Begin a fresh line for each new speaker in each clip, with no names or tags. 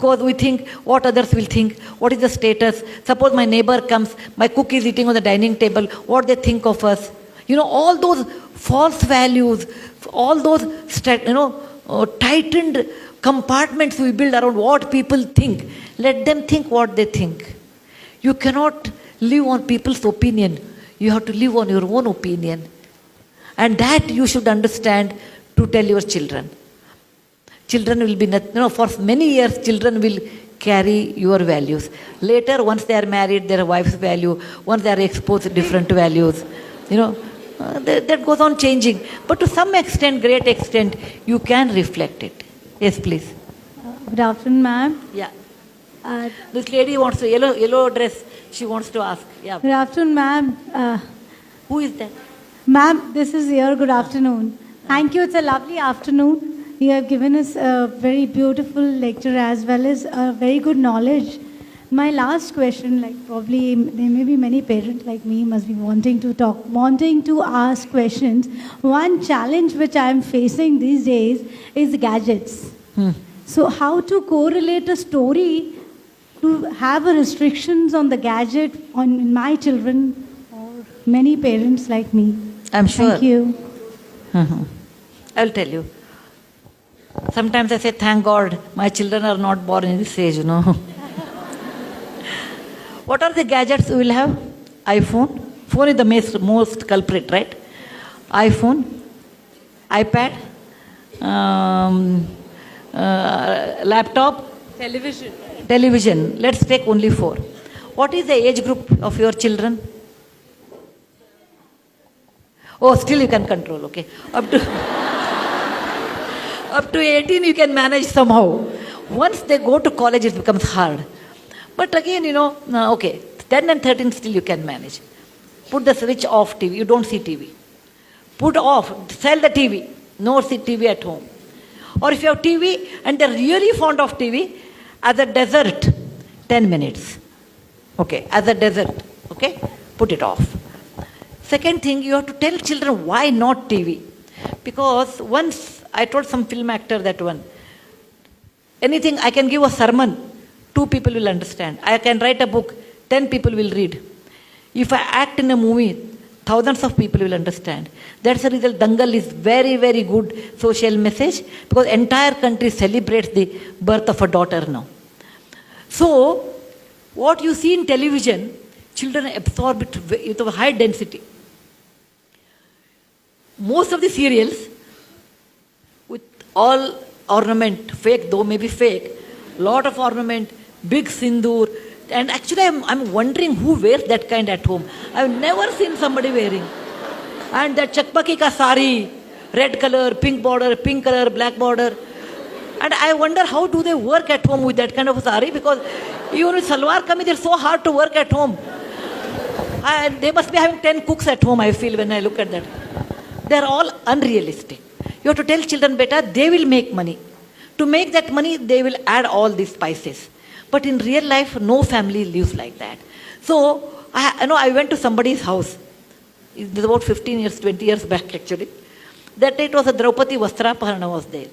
because we think what others will think, what is the status. Suppose my neighbor comes, my cook is eating on the dining table, what they think of us. All those false values, all those, tightened compartments we build around what people think. Let them think what they think. You cannot live on people's opinion. You have to live on your own opinion. And that you should understand to tell your children. Children will be, for many years, children will carry your values. Later, once they are married, their wife's value, once they are exposed to different values, that goes on changing. But to some extent, great extent, you can reflect it. Yes, please.
Good afternoon, ma'am.
Yeah. This lady wants to, yellow dress, she wants to ask. Yeah.
Good afternoon, ma'am.
Who is that?
Ma'am, this is your good afternoon. Thank you. It's a lovely afternoon. You have given us a very beautiful lecture as well as a very good knowledge. My last question, probably there may be many parents like me must be wanting to ask questions. One challenge which I am facing these days is gadgets. So how to correlate a story to have a restrictions on the gadget on my children or many parents like me?
I'm sure.
Thank you.
I'll tell you. Sometimes I say, thank God, my children are not born in this age, What are the gadgets we will have? iPhone. Phone is the most culprit, right? iPhone, iPad, laptop. Television. Let's take only 4. What is the age group of your children? Oh, still you can control, okay. Up to 18 you can manage somehow. Once they go to college, it becomes hard. But again, okay, 10 and 13 still you can manage. Put the switch off TV. You don't see TV. Put off. Sell the TV. No see TV at home. Or if you have TV and they're really fond of TV, as a dessert, 10 minutes. Okay, as a dessert. Okay, put it off. Second thing, you have to tell children why not TV. Because once I told some film actor that anything, I can give a sermon, 2 people will understand. I can write a book, 10 people will read. If I act in a movie, thousands of people will understand. That's the result. Dangal is very, very good social message because entire country celebrates the birth of a daughter now. So, what you see in television, children absorb it with a high density. Most of the serials, with all ornament, fake though maybe fake, lot of ornament, big sindoor, and actually I'm wondering who wears that kind at home. I've never seen somebody wearing. And that chakpaki ka sari, red color, pink border, pink color, black border. And I wonder how do they work at home with that kind of a sari, because even with salwar kameez, they're so hard to work at home. And they must be having 10 cooks at home, I feel, when I look at that. They're all unrealistic. You have to tell children, beta, they will make money. To make that money, they will add all these spices. But in real life, no family lives like that. So, I went to somebody's house. It was about 15 years, 20 years back actually. That day it was a Draupadi Vastraparana was there.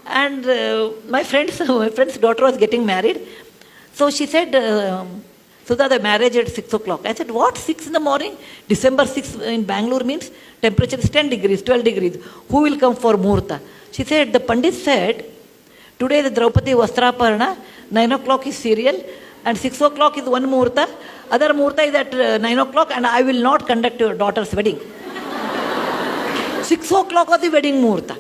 And my friend's daughter was getting married. So she said, Sudha, the marriage at 6 o'clock. I said, what, 6 in the morning? December 6 in Bangalore means temperature is 10 degrees, 12 degrees. Who will come for Muhurta? She said, the Pandit said, today the Draupadi Vastraparana, 9 o'clock is serial, and 6 o'clock is one Muhurta. Other Muhurta is at 9 o'clock, and I will not conduct your daughter's wedding. 6 o'clock was the wedding Muhurta.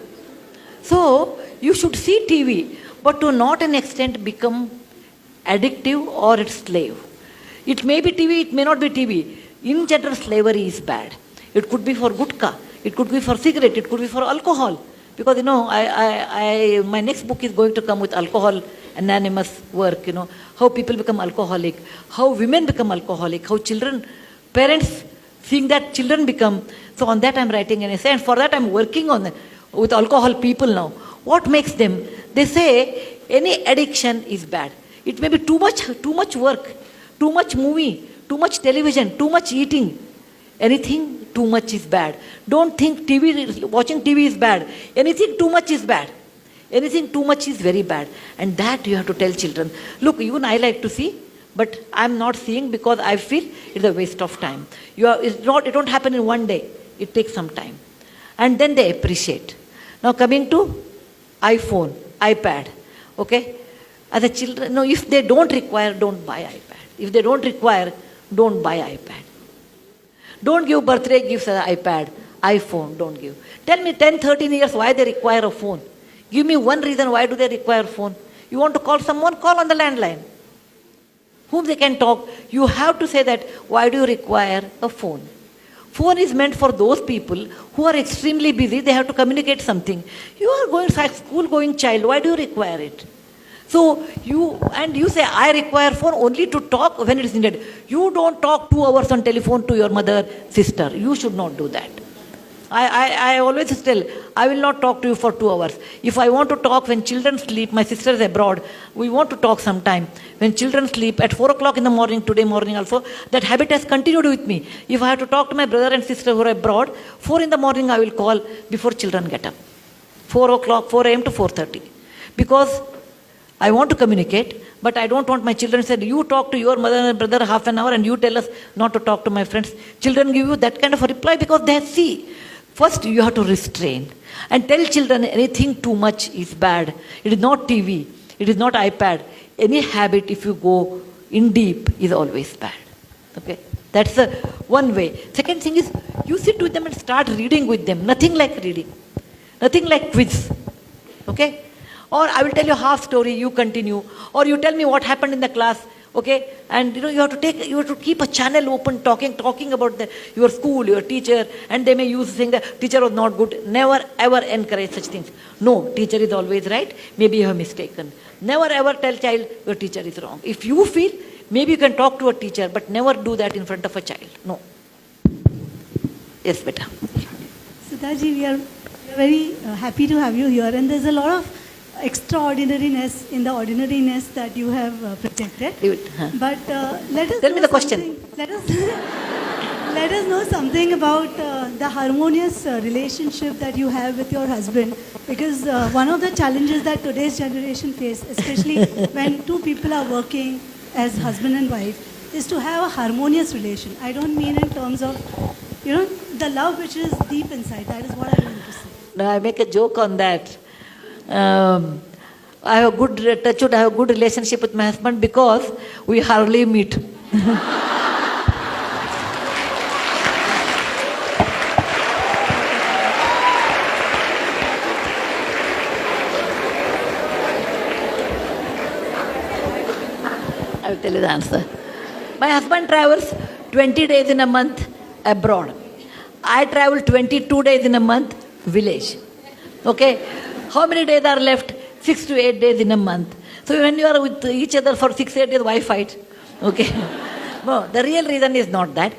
So, you should see TV, but to not an extent become addictive or its slave. It may be TV, it may not be TV. In general, slavery is bad. It could be for gutka, it could be for cigarette, it could be for alcohol. Because, my next book is going to come with alcohol anonymous work, how people become alcoholic, how women become alcoholic, how children, parents seeing that children become. So on that I'm writing an essay, and for that I'm working on with alcohol people now. What makes them? They say any addiction is bad. It may be too much work, too much movie, too much television, too much eating. Anything too much is bad. Don't think watching TV is bad. Anything too much is bad. Anything too much is very bad. And that you have to tell children. Look, even I like to see, but I'm not seeing because I feel it's a waste of time. It don't happen in one day. It takes some time. And then they appreciate. Now coming to iPhone, iPad. Okay? As a children, no, if they don't require, don't buy iPad. If they don't require, don't buy iPad. Don't give birthday gifts as iPad, iPhone, don't give. Tell me 10, 13 years why they require a phone. Give me one reason why do they require a phone. You want to call someone, call on the landline. Whom they can talk. You have to say that, why do you require a phone? Phone is meant for those people who are extremely busy, they have to communicate something. You are going school going child, why do you require it? So you say, I require phone only to talk when it is needed. You don't talk 2 hours on telephone to your mother, sister. You should not do that. I always tell, I will not talk to you for 2 hours. If I want to talk when children sleep, my sister is abroad, we want to talk sometime. When children sleep at 4 o'clock in the morning, today morning also, that habit has continued with me. If I have to talk to my brother and sister who are abroad, 4 in the morning I will call before children get up. 4 o'clock, 4 a.m. to 4:30. Because I want to communicate, but I don't want my children to say, you talk to your mother and brother half an hour and you tell us not to talk to my friends. Children give you that kind of a reply because they see. First, you have to restrain and tell children anything too much is bad. It is not TV. It is not iPad. Any habit, if you go in deep, is always bad. Okay? That's the one way. Second thing is, you sit with them and start reading with them. Nothing like reading. Nothing like quiz. Okay? Or I will tell you half story, you continue. Or you tell me what happened in the class. Okay, and you have to keep a channel open, talking about your school, your teacher, and they may use saying the teacher was not good. Never ever encourage such things. No, teacher is always right. Maybe you have mistaken. Never ever tell child your teacher is wrong. If you feel, maybe you can talk to a teacher, but never do that in front of a child. No. Yes, beta.
Sudhaji, we are very happy to have you here, and there's a lot of extraordinariness in the ordinariness that you have projected. But let us
tell me the question.
Let us know something about the harmonious relationship that you have with your husband, because one of the challenges that today's generation face, especially when two people are working as husband and wife, is to have a harmonious relation. I don't mean in terms of, the love which is deep inside. That is what I mean to say.
No, I make a joke on that. I have a good relationship with my husband because we hardly meet. I will tell you the answer. My husband travels 20 days in a month abroad. I travel 22 days in a month village. Okay? How many days are left? 6 to 8 days in a month. So when you are with each other for 6, 8 days, why fight? Okay? No, the real reason is not that.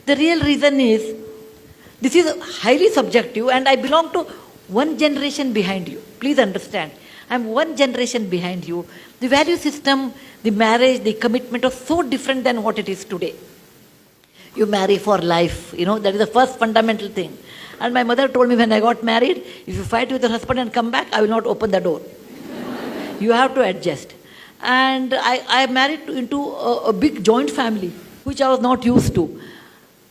The real reason is, this is highly subjective and I belong to one generation behind you. Please understand. I'm one generation behind you. The value system, the marriage, the commitment are so different than what it is today. You marry for life. That is the first fundamental thing. And my mother told me when I got married, if you fight with your husband and come back, I will not open the door. You have to adjust. And I married into a big joint family, which I was not used to.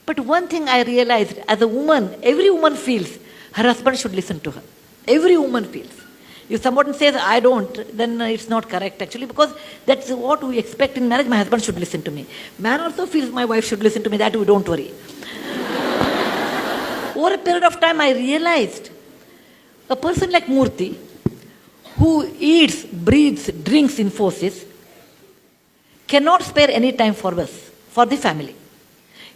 But one thing I realized, as a woman, every woman feels her husband should listen to her. Every woman feels. If someone says, I don't, then it's not correct actually, because that's what we expect in marriage, my husband should listen to me. Man also feels my wife should listen to me, that we don't worry. Over a period of time, I realized a person like Murthy, who eats, breathes, drinks Infosys, cannot spare any time for us, for the family.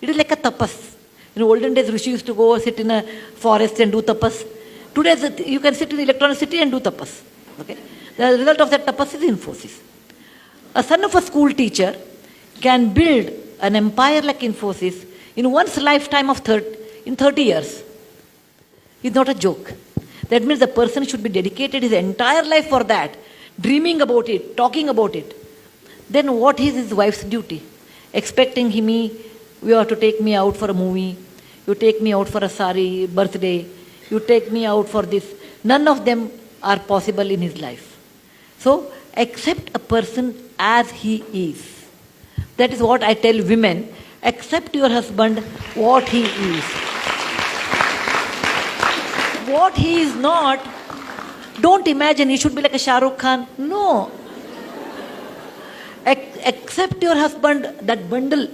It is like a tapas. In olden days, Rishi used to go sit in a forest and do tapas. Today, you can sit in the electronic city and do tapas. Okay? The result of that tapas is Infosys. A son of a school teacher can build an empire like Infosys in one's lifetime of 30 years. It's not a joke. That means the person should be dedicated his entire life for that, dreaming about it, talking about it. Then what is his wife's duty? Expecting you have to take me out for a movie, you take me out for a birthday, you take me out for this. None of them are possible in his life. So, accept a person as he is. That is what I tell women. Accept your husband what he is. What he is not, don't imagine he should be like a Shah Rukh Khan. No. Accept your husband, that bundle.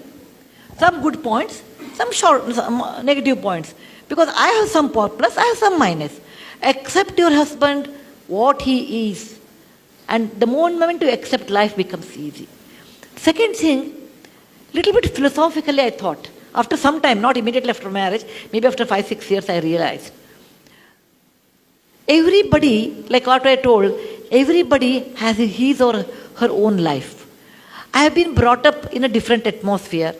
Some good points, some negative points. Because I have some plus, I have some minus. Accept your husband what he is. And the moment you accept, life becomes easy. Second thing, little bit philosophically I thought. After some time, not immediately after marriage, maybe after 5-6 years I realized. Everybody, like what I told, everybody has his or her own life. I have been brought up in a different atmosphere.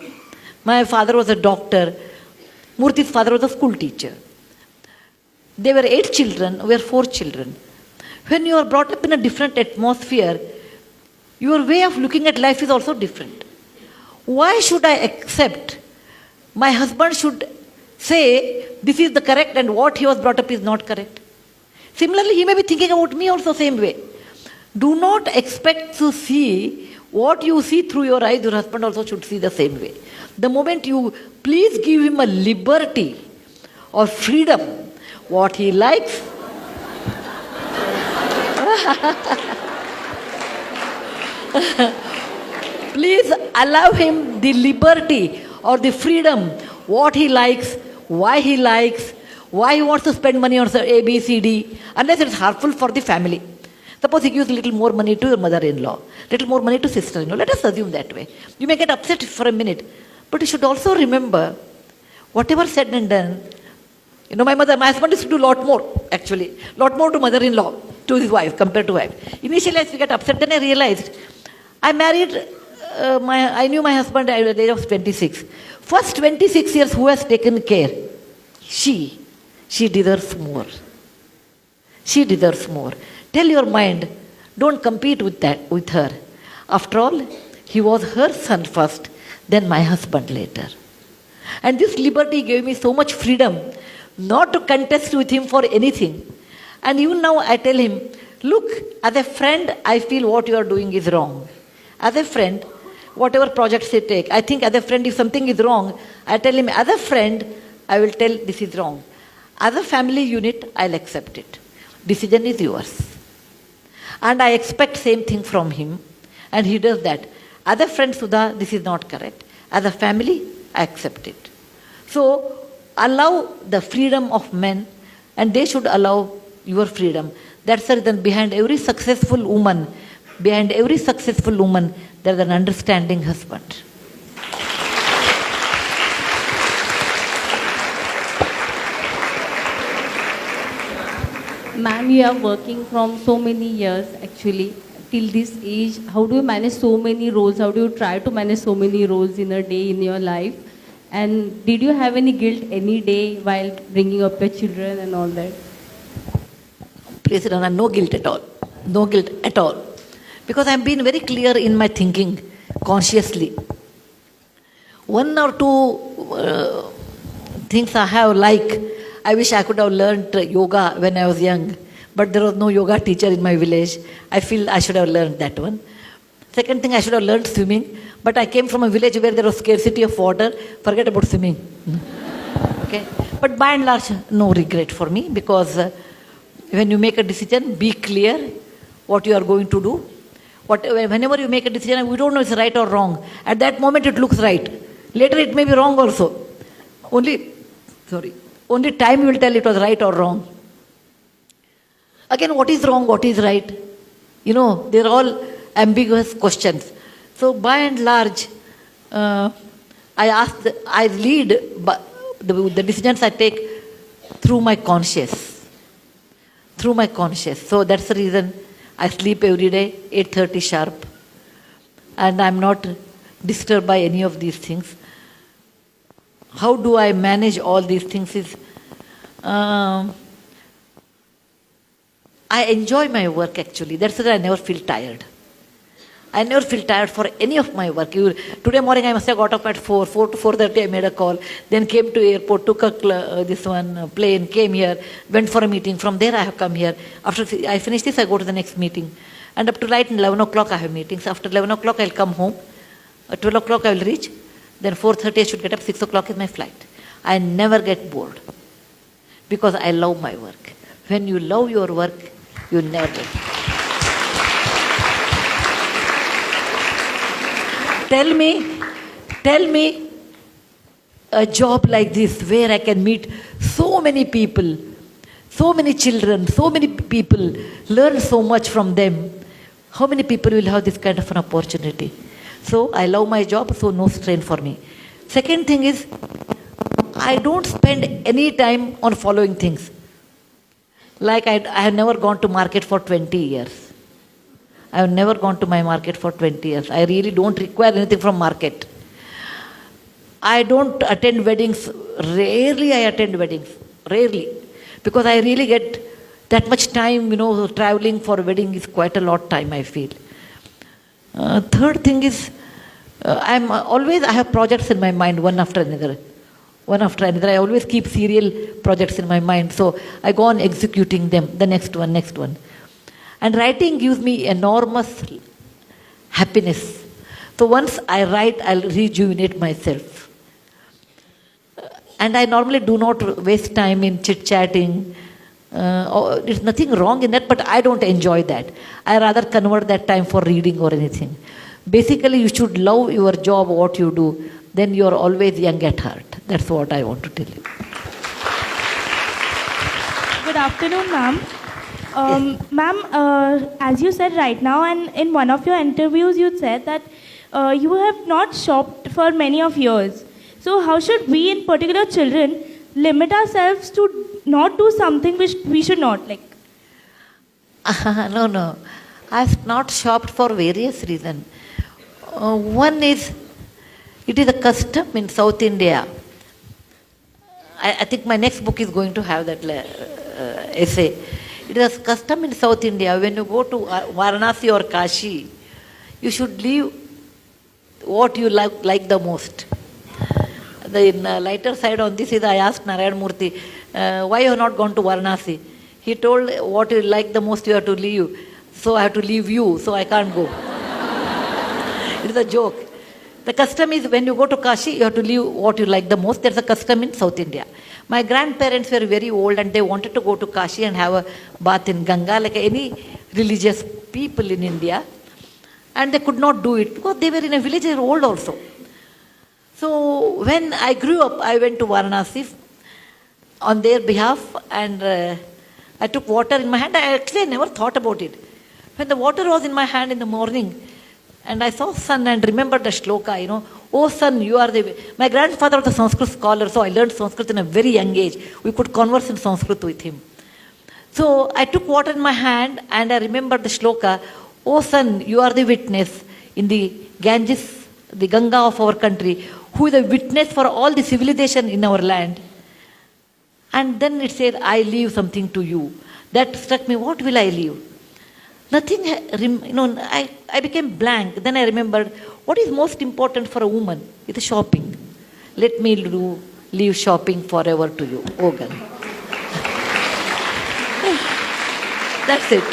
My father was a doctor. Murthy's father was a school teacher. There were 8 children, we were 4 children. When you are brought up in a different atmosphere, your way of looking at life is also different. Why should I accept my husband should say this is the correct and what he was brought up is not correct? Similarly, he may be thinking about me also same way. Do not expect to see what you see through your eyes, your husband also should see the same way. The moment you please give him a liberty or freedom, what he likes, please allow him the liberty or the freedom, what he likes, why he wants to spend money on A, B, C, D, unless it's harmful for the family. Suppose he gives a little more money to your mother-in-law, little more money to sister-in-law. Let us assume that way. You may get upset for a minute, but you should also remember, whatever said and done, my husband used to do a lot more, actually. Lot more to mother-in-law, to his wife, compared to wife. Initially, as we get upset, then I realized, I I knew my husband at the age of 26. First 26 years, who has taken care? She. She deserves more. She deserves more. Tell your mind, don't compete with her. After all, he was her son first, then my husband later. And this liberty gave me so much freedom not to contest with him for anything. And even now I tell him, look, as a friend, I feel what you are doing is wrong. As a friend, whatever projects you take, I think as a friend, if something is wrong, I tell him, as a friend, I will tell this is wrong. As a family unit, I'll accept it. Decision is yours. And I expect same thing from him. And he does that. As a friend, Sudha, this is not correct. As a family, I accept it. So, allow the freedom of men, and they should allow your freedom. That's the reason behind every successful woman, there is an understanding husband.
Ma'am, you are working from so many years actually till this age. How do you manage so many roles? How do you try to manage so many roles in a day in your life? And did you have any guilt any day while bringing up your children and all that?
Please, Rana, no guilt at all. No guilt at all. Because I've been very clear in my thinking consciously. One or two things I wish I could have learned yoga when I was young, but there was no yoga teacher in my village. I feel I should have learned that one. Second thing, I should have learned swimming, but I came from a village where there was scarcity of water. Forget about swimming. Okay? But by and large, no regret for me, because when you make a decision, be clear what you are going to do. Whenever you make a decision, we don't know if it's right or wrong. At that moment, it looks right. Later, it may be wrong also. Only time will tell it was right or wrong. Again, what is wrong, what is right? They're all ambiguous questions. So, by and large, I lead the decisions I take through my conscious. Through my conscious. So, that's the reason I sleep every day, 8:30 sharp. And I'm not disturbed by any of these things. How do I manage all these things is, I enjoy my work actually. That's why I never feel tired. I never feel tired for any of my work. Today morning I must have got up at 4 to 4:30 I made a call, then came to airport, took a plane, came here, went for a meeting. From there I have come here. After I finish this, I go to the next meeting. And up to right 11 o'clock I have meetings. After 11 o'clock I'll come home. At 12 o'clock I will reach. Then 4:30 I should get up. 6 o'clock is my flight. I never get bored because I love my work. When you love your work, you never get bored. Tell me a job like this where I can meet so many people, so many children, so many people, learn so much from them. How many people will have this kind of an opportunity? So I love my job, so no strain for me. Second thing is, I don't spend any time on following things. Like I have never gone to market for 20 years. I have never gone to my market for 20 years. I really don't require anything from market. I don't attend weddings. Rarely I attend weddings. Rarely. Because I really get that much time, traveling for a wedding is quite a lot time, I feel. Third thing is, I have projects in my mind, one after another. I always keep serial projects in my mind. So I go on executing them, the next one. And writing gives me enormous happiness. So once I write, I'll rejuvenate myself. And I normally do not waste time in chit-chatting. There's nothing wrong in that, but I don't enjoy that. I rather convert that time for reading or anything. Basically, you should love your job, what you do. Then you're always young at heart. That's what I want to tell you.
Good afternoon, ma'am. Ma'am, as you said right now, and in one of your interviews, you said that you have not shopped for many of years. So how should we, in particular children, limit ourselves to not do something which we should not like?
No. I've not shopped for various reasons. One is, it is a custom in South India. I think my next book is going to have that essay. It is a custom in South India. When you go to Varanasi or Kashi, you should leave what you like the most. The lighter side on this is, I asked Sudha Murthy, why you have not gone to Varanasi? He told, what you like the most you have to leave. So I have to leave you, so I can't go. It is a joke. The custom is, when you go to Kashi, you have to leave what you like the most. There's a custom in South India. My grandparents were very old and they wanted to go to Kashi and have a bath in Ganga like any religious people in India. And they could not do it because they were in a village, they were old also. So when I grew up, I went to Varanasi on their behalf and I took water in my hand. I never thought about it. When the water was in my hand in the morning and I saw sun and remembered the shloka, oh son, you are the... My grandfather was a Sanskrit scholar, so I learned Sanskrit in a very young age. We could converse in Sanskrit with him. So I took water in my hand and I remembered the shloka, oh son, you are the witness in the Ganges, the Ganga of our country, who is a witness for all the civilization in our land. And then it said, I leave something to you. That struck me, what will I leave? Nothing, I became blank. Then I remembered, what is most important for a woman? It is shopping. Let me leave shopping forever to you. Ogan. That's it.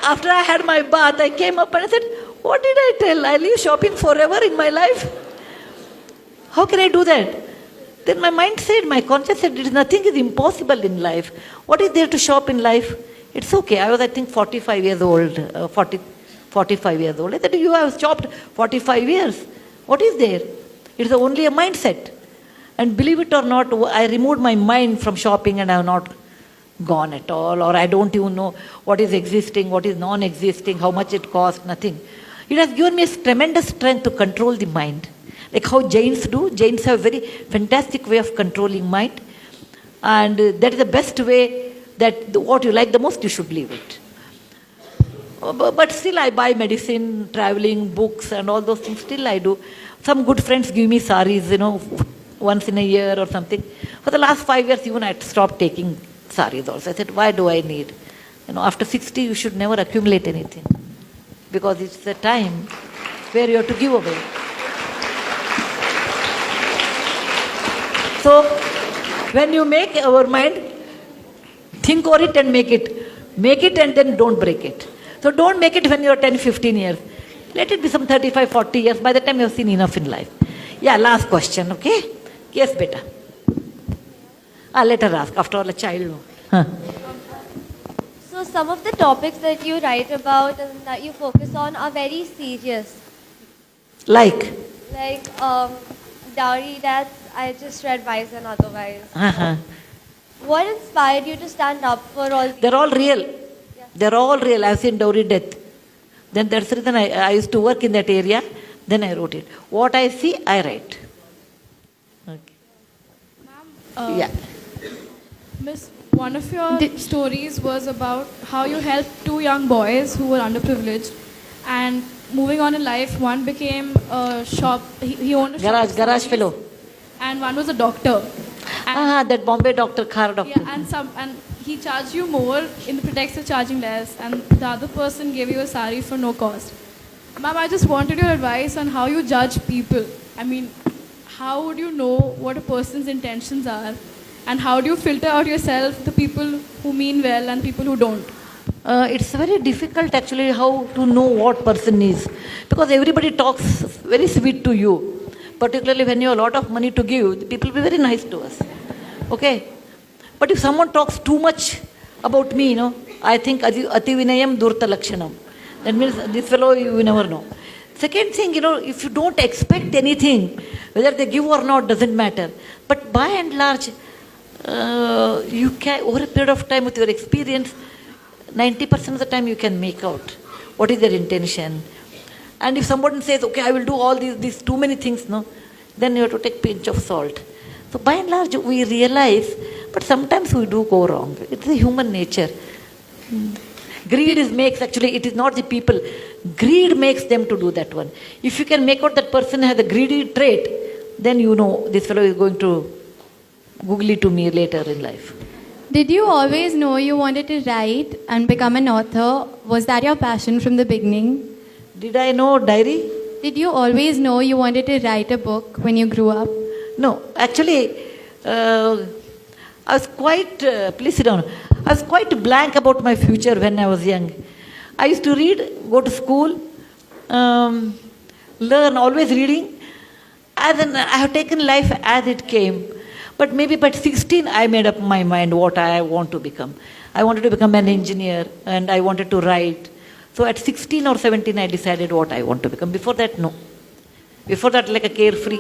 After I had my bath, I came up and I said, what did I tell? I leave shopping forever in my life? How can I do that? Then my mind said, my conscience said, nothing is impossible in life. What is there to shop in life? It's okay. I was, I think, 45 years old. 45 years old. I said, you have shopped 45 years. What is there? It's only a mindset. And believe it or not, I removed my mind from shopping and I have not gone at all. Or I don't even know what is existing, what is non-existing, how much it costs, nothing. It has given me a tremendous strength to control the mind. Like how Jains do. Jains have a very fantastic way of controlling mind. And that is the best way that what you like the most, you should leave it. But still I buy medicine, traveling, books and all those things. Still I do. Some good friends give me saris, once in a year or something. For the last 5 years even I stopped taking saris also. I said, why do I need? After 60 you should never accumulate anything. because it's the time where you have to give away. So, when you make our mind, think over it and make it. Make it and then don't break it. So don't make it when you're 10, 15 years. Let it be some 35, 40 years. By the time you've seen enough in life. Yeah, last question, okay? Yes, beta. Let her ask. After all, a child. Huh.
So some of the topics that you write about and that you focus on are very serious.
Like
Dowry, that's, I just read Wise and Otherwise.
Uh-huh.
What inspired you to stand up for all these?
They're all real. They're all real. I've seen dowry death. Then that's the reason I used to work in that area. Then I wrote it. What I see, I write. Okay. Yeah.
Miss, one of your stories was about how you helped two young boys who were underprivileged, and moving on in life, one became a shop. He owned a shop.
Garage fellow.
And one was a doctor. And,
That Bombay doctor, car doctor.
yeah, and he charged you more in the pretext of charging less, and the other person gave you a sari for no cost. Ma'am, I just wanted your advice on how you judge people. I mean, how would you know what a person's intentions are? And how do you filter out yourself the people who mean well and people who don't?
It's very difficult actually how to know what person is. Because everybody talks very sweet to you. Particularly when you have a lot of money to give, people will be very nice to us. Okay? But if someone talks too much about me, I think ati vinayam durta lakshanam. That means this fellow you never know. Second thing, if you don't expect anything, whether they give or not doesn't matter. But by and large, you can, over a period of time with your experience, 90% of the time you can make out what is their intention. And if someone says, okay, I will do all these too many things, then you have to take a pinch of salt. So by and large, we realize, but sometimes we do go wrong. It's a human nature. Greed it is not the people. Greed makes them to do that one. If you can make out that person has a greedy trait, then you know this fellow is going to googly to me later in life.
Did you always know you wanted to write and become an author? Was that your passion from the beginning?
Did I know diary?
Did you always know you wanted to write a book when you grew up?
No, actually, I was quite, please sit down, I was quite blank about my future when I was young. I used to read, go to school, learn, always reading. And then I have taken life as it came. But maybe by 16, I made up my mind what I want to become. I wanted to become an engineer and I wanted to write. So at 16 or 17, I decided what I want to become. Before that, no. Before that, like a carefree.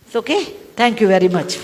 It's okay. Thank you very much.